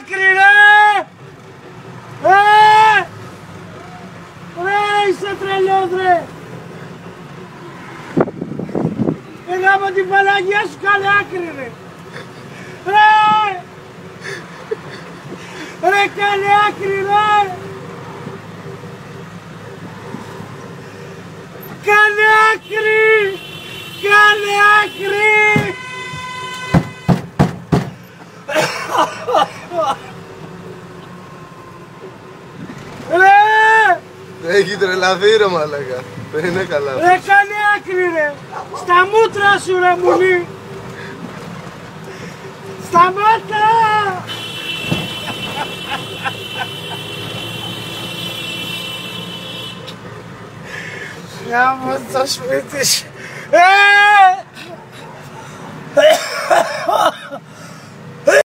άκρη ρε! Ρε είσαι τρελός ρε! Γάμο την Παναγία σου κάνε άκρη ρε! Ρε κάνε άκρη ρε! Κάνε άκρη! Κάνε άκρη! Έχει τρελαθεί ρε μαλάκα. Δεν είναι καλά. Ρε κάνε άκρη ρε. Στα μούτρα σου ρε μουλή. Σταμάτα. Γάμο στο σπίτι σου.